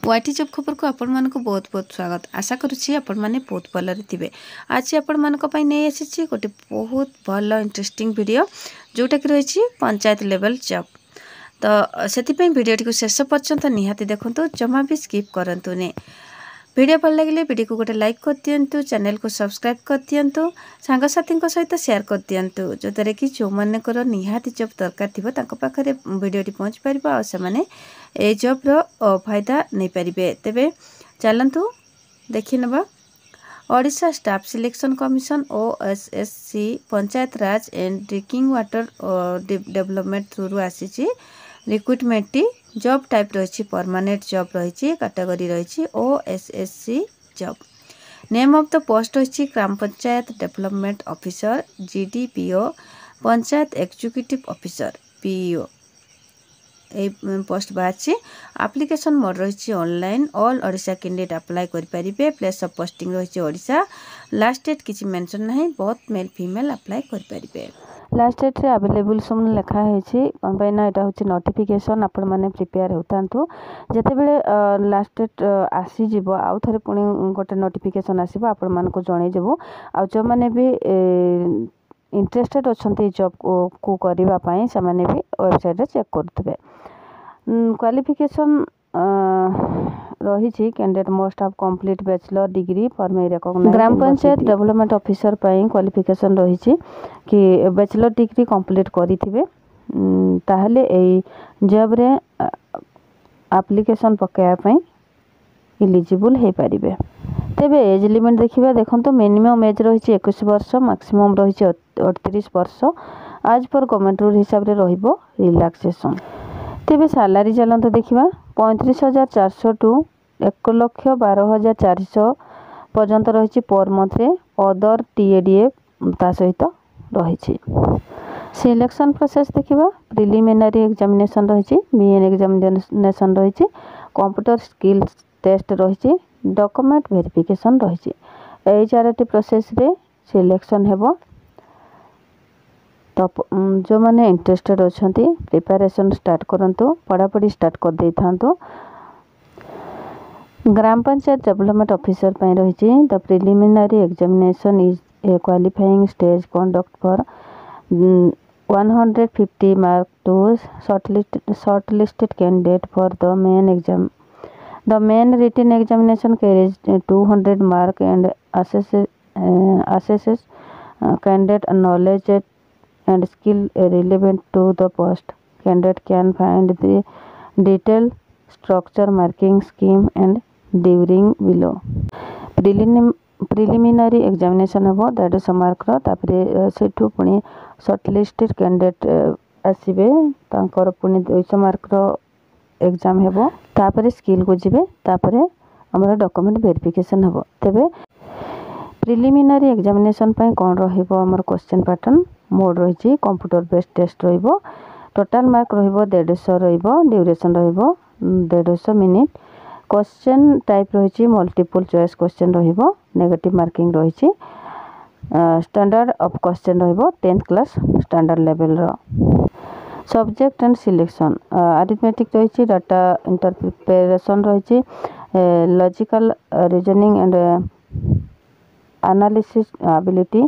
वाटी जॉब खबर को आपण मन को बहुत बहुत स्वागत। आशा करुच्ची आपण मैंने बहुत भलरे थे। आज आपण मान नहीं आसी गोटे बहुत भल इंटरेस्टिंग वीडियो जोटा कि रही पंचायत लेवल जॉब। तो से वीडियो टी शेष पर्यंत निहाती देखु, जमा भी स्किप करंतु ने। वीडियो भल लगे वीडियो को गोटे लाइक कर दिंतु, चैनल को सब्सक्राइब कर दिंतु, सांगसाथी सहित शेयर कर दिंतु, जो द्वारा कि जो मानकर निहाती जॉब दरकार थी पाखे वीडियोटी पहुँच पार और से जॉब्र फायदा नहीं पारे। तेबे चलतु देखी नवा। Odisha staff selection commission OSSC panchayat Raj and drinking water development through आसी रिक्रुटमेंट टी जॉब टाइप रही परमानेंट जॉब रही कैटेगरी रही OSSC job. Name of the post रही Gram panchayat development officer GDPO, panchayat executive officer PEO। Post बाहर एप्लिकेशन मोड रही online. All Odisha candidate apply करें। Place of posting रही ओडिशा। लास्ट डेट किसी मेंशन नहीं, बहुत मेल फीमेल अप्लाई करें। लास्ट डेट रे अवेलेबल सब लिखाई कौन पाई यहाँ हूँ नोटिफिकेशन। आपण मैंने प्रिपेयर होता जिते लास्ट डेट आसीज आउ थे पुणी गोटे नोटिफिकेशन आसो आपण मान को जनईदेवु। आ जो मैंने भी इंटरेस्टेड अच्छा जॉब को करने से भी वेबसाइट चेक करुवे। क्वालिफिकेशन रही candidate must have complete bachelor degree for may recognised. Gram panchayat development officer qualification रही कि बैचलर डिग्री कंप्लीट करेंगे ताहले ए जॉब रे एप्लिकेशन पकाइबा इलिजिबल हो पारे। तेबे एज लिमिट देखा देखो मिनिमम एज रही 21 वर्ष, मैक्सिमम रही 38 वर्ष। आज पर गवर्नमेंट रूल हिसाब से रिलैक्सेशन। तेबे सैलरी चलते देखा 35,400 टू 1,12,400 पर्यंत रही पर मंथ रे। अदर TADA ता सहित रही। सिलेक्शन प्रोसेस देखा प्रिलिमिनरी एग्जामिनेशन रही, मेन एग्जामिनेशन रही, कंप्यूटर स्किल्स टेस्ट रही, डॉक्यूमेंट वेरिफिकेशन रही। यही 4टी प्रोसेस रे सिलेक्शन हेबो। तो जो मैंने इंटरेस्टेड अच्छा प्रिपरेशन स्टार्ट करंतु, पढ़ापढ़ी स्टार्ट कर दे था। ग्राम पंचायत डेवलपमेंट ऑफिसर रही the preliminary examination is a qualifying stage conduct for 150 mark to shortlisted candidate for the main exam. The main written examination carries 200 mark and assesses candidate knowledge and skill relevant to the post. Candidate can find the detailed structure marking scheme and during below. Preliminary examination हम 150 mark से पुणी shortlisted candidate आसवे पुणी 200 mark exam हेबो। तापरे skill को जिबे, तापरे हमर document verification हेबो। तेबे प्रिलिमिनारी एग्जामिनेशन पय कोन रहिबो हमर क्वेश्चन पैटर्न मोड रही कंप्यूटर बेस्ड टेस्ट रहिबो। टोटल मार्क रहिबो 150 रहिबो। ड्यूरेशन रहिबो 150 मिनिट। क्वेश्चन टाइप रही मल्टीपल चॉइस क्वेश्चन रहिबो। नेगेटिव मार्किंग रही। स्टैंडर्ड ऑफ क्वेश्चन रहिबो 10th क्लास स्टैंडर्ड लेवल रो। सब्जेक्ट एंड सिलेक्शन अरिथमेटिक रही, डाटा इंटरप्रिटेशन रही, logical reasoning and analysis ability,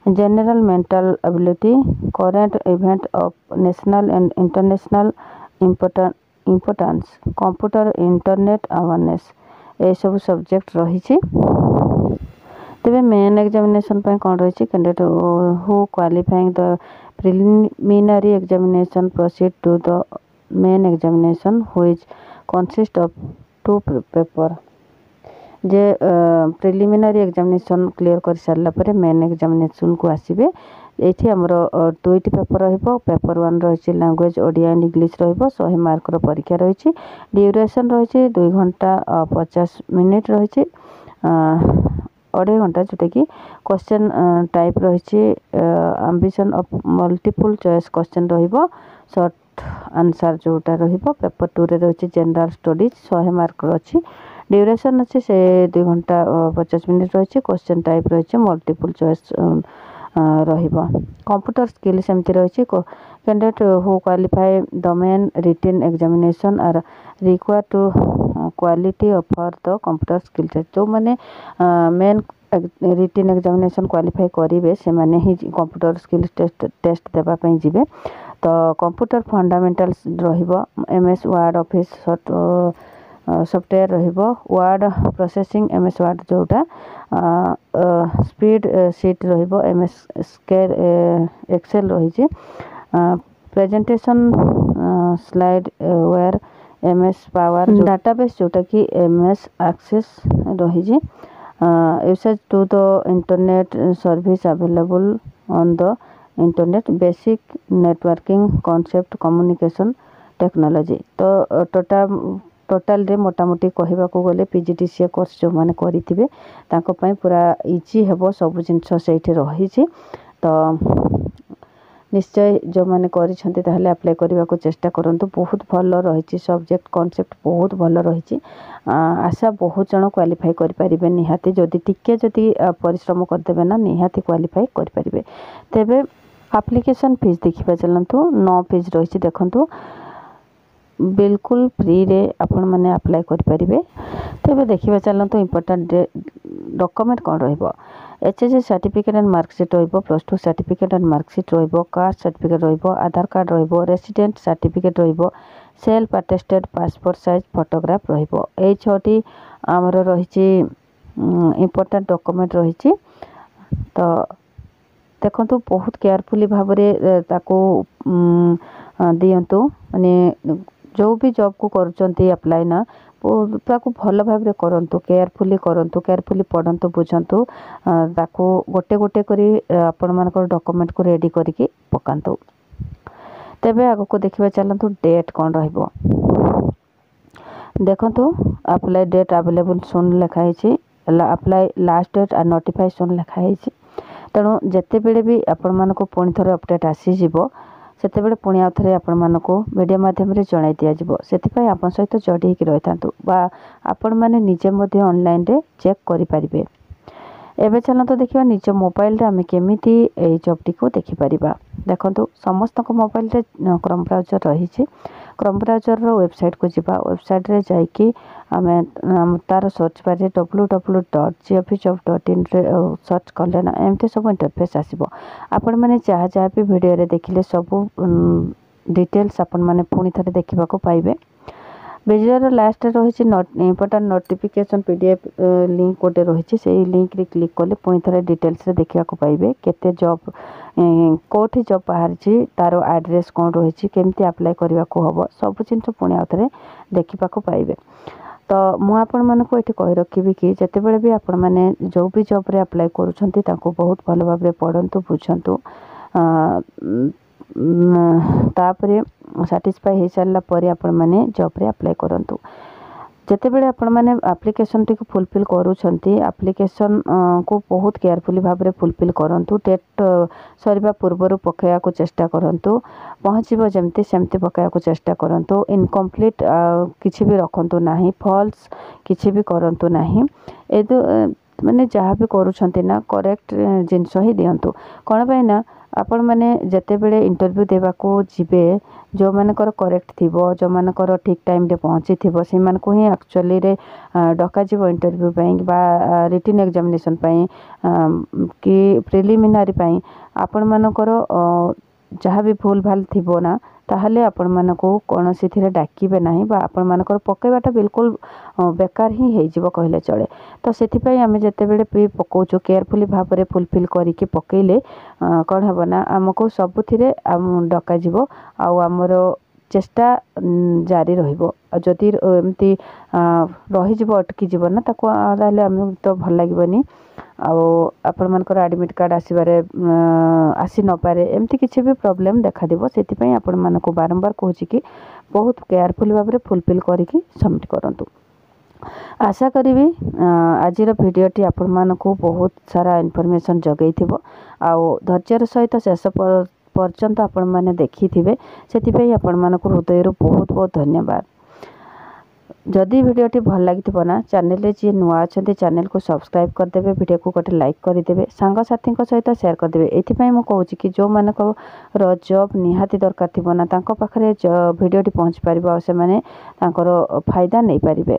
general mental ability, current event of national and international importance, computer internet awareness, ये सब subject रही। तेबे main examination कौन रही candidate who qualifying the preliminary examination proceed to the main examination which consist of 2 paper. जे preliminary examination clear कर सारा पर मेन एग्जामिनेशन को आसबे। ये आमर 2टी पेपर रहिबो। पेपर 1 रही लैंग्वेज ओडिया एंड इंग्लिश रहिबो। 100 मार्क रो परीक्षा रही। ड्यूरेशन रही 2 घंटा 50 मिनिट रही, 2.5 घंटा, जोटा कि क्वेश्चन टाइप रही ambition of multiple choice question रहिबो। शॉर्ट आंसर जोटा रहिबो। पेपर 2 रे रही जनरल स्टडीज 100 मार्क रही। ड्यूरेशन अच्छे से 2 घंटा 50 मिनिट रही। क्वेश्चन टाइप रही मल्टीपल चॉइस रहिबो। कंप्यूटर स्किल सेमती रही। Candidate who qualify the main written examination are required to quality offer the computer skill test जो माने मेन रिटन एग्जामिनेशन क्वालिफाई करेंगे से माने ही कंप्यूटर स्किल टेस्ट देवा पई जिवे। तो कंप्यूटर फंडामेंटल्स रहिबो एमएस वर्ड ऑफिस सॉफ्टवेयर रहिबो वर्ड प्रोसेसिंग एमएस वर्ड जोटा स्पीड शीट रहिबो एमएस स्केल एक्सेल रही presentation slide where MS power database जोटा कि एमएस एक्सेस रही usage to the internet service available on the internet basic networking concept communication technology. तो total रे मोटामोटी कहवा को गले पीजीडीसीए कोर्स जो माने करिथिबे तांको पई पूरा इजी हेबो सब जिंस सेठी रही छी। तो निश्चय जो माने करिसंती ताहले अप्लाई करबा को चेष्टा करंतु बहुत भलो रही सब्जेक्ट कॉन्सेप्ट बहुत भलो रही आशा बहुत जन क्वालिफाई कर पारिबे निहाती जदि टिके जदि परिश्रम करदेबे ना निहाती क्वालिफाई कर पारिबे। तेबे एप्लिकेशन फीस देखिबा चलंतु 9 फीस रही देखंतु बिल्कुल फ्री रे आपण माने अप्लाई कर पारिबे। तेबे देखिबा चलंतु इंपोर्टेंट डॉक्यूमेंट कोन रहइबो एचएससी सर्टिफिकेट एंड मार्कशीट रहिबो +2 सर्टिफिकेट एंड मार्कशीट रहिबो कास्ट सर्टिफिकेट रहिबो आधार कार्ड रहिबो रेसिडेंट सर्टिफिकेट रहिबो self attested passport size photograph रहिबो। ए छोटी हमर रहिछि इंपोर्टेंट डॉक्यूमेंट रहिछि। तो देखंतु बहुत केयरफुली भाबरे ताको दियंतु माने जो भी जॉब को करचंती अप्लाई ना ताको भल भाबरे करंतु केयरफुली पढ़ंतु बुझंतु ताको गोटे गोटे करी आपण मानकर डॉक्यूमेंट को रेडी करके पकांतु। तेबे आगो को देखिबा चलंतु डेट कोन रहइबो देखंतु अप्लाई डेट अवेलेबल सुन लिखा है अप्लाई लास्ट डेट और नोटिफाई सुन लिखा है। तेणु जिते बेले भी आपण मानको पुणी थरे अपडेट आसी जिवो सेते बेले पुणी आउ थरे आपण मानको वीडियो माध्यम रे जणाई दिया जिवो सेति आपण सहित जोड़ी होकि रहितांतु बा आपण माने निजे मध्ये ऑनलाइन रे चेक करि परिबे। एबे चलंतु देखिबा निज मोबाइल रे आमे केमिति एई जॉब को देखि परिबा। देखंतु समस्त को मोबाइल रे क्रोम ब्राउजर रही छी क्रोम ब्राउजर रो वेबसाइट को जिबा वेबसाइट रे जाई कि आमे तार सर्च बार रे www.gofficejob.in रे सर्च करले ना एमते सब इंटरफेस आसीबो। आपण माने जहा भी वीडियो रे देखिले सब डिटेल्स आपण माने पुणी थरे देखिबा को पाइबे। वीडियो लास्ट रही इंपोर्टेंट नोटिफिकेशन पीडीएफ लिंक गोटे रही से लिंक रे क्लिक कले पुणी थरे डिटेल्स रे देखिबा को पाइबे केते जॉब कोठी जॉब बाहर तार एड्रेस कौन रही केमती अप्लाई करने को हम सब जिन पुणी आउ थे देखा पाइबे। तो मु आपण मानक ये कही रखी कि जितेबाला भी आपण मैंने जो भी जॉब रे अप्लाई करुँच बहुत भल भाव पढ़ंतु बुझंतु तापरे सैटिस्फाई हो सारा पर आपण मैंने जॉब रे अप्लाई करंतु। जितेबाला आपण मैंने एप्लिकेशन टी फुलफिल करुँच एप्लिकेशन को बहुत केयरफुली भाव में फुलफिल करंतु डेट सरिबा पूर्वर पकाया को चेष्टा करंतु पहुँचब जमती सेमती पकाया को चेष्टा करंतु इनकम्प्लीट किछि भी रखंतु नाही फॉल्स किछि भी करंतु नाही ए माने जहाँ भी करुँच ना करेक्ट जिनस ही दिंतु कौन पाई ना आपण मैंने जिते बड़े इंटरव्यू देवा को जीवे जो मानकर करेक्ट थिबो जो मानकर ठीक टाइम रे पहुँची थिबो से मानको ही एक्चुअली रे डका जीवो इंटरव्यू पई बा रिटन एग्जामिनेशन पई कि प्रिलिमिनारी पई आपण मानकर जहाँ भी भूल भाल थिबो ना ताहले आपण मानको कोनोसी थिरे डाकिबे नाही बा आपण मानकर पकेबाटा बिल्कुल बेकार ही हेइ जिवो कहले चले। तो सेति पई आमे जते बेले भी पकोचो केयरफुली भाव में फुलफिल करिके पकेले कोन हबो ना हमको सब थिरे डका जीवो आउ हमरो चेष्टा जारी रहिबो जदि एमती रही जीवो अटकी जीवो ना ताको ताले हम तो भल लागबनी आपण मानकर एडमिट कार्ड आसीबारे आसी न पारे एमती किछि भी प्रॉब्लम देखा दिबो सेति पई आपण मानको बारंबार कहूची कि बहुत केयरफुल भाव में फुलफिल करिके सबमिट करंतु। आशा करी आज भिडियोटी आपण मानको बहुत सारा इनफॉरमेशन जगई थिबो आउ धैर्यर सहित शेष पर्यंत आपण माने देखि थिबे सेति पई आपण मानको हृदय बहुत बहुत धन्यवाद। जदि भिडियोटी भल लगी ना चैनल रे जी नुआ अच्छा चैनल को सब्सक्राइब करदेवे वीडियो को गोटे लाइक करदेवे सांगसाथी सहित शेयर करदेवे। एथिपाई मु कहूँ कि जो मानकर जॉब निहाती दरकार थी ना तांको पाखरे भिडियोटी पहुँच पारिबो से माने तांकर फायदा नहीं पारिबे।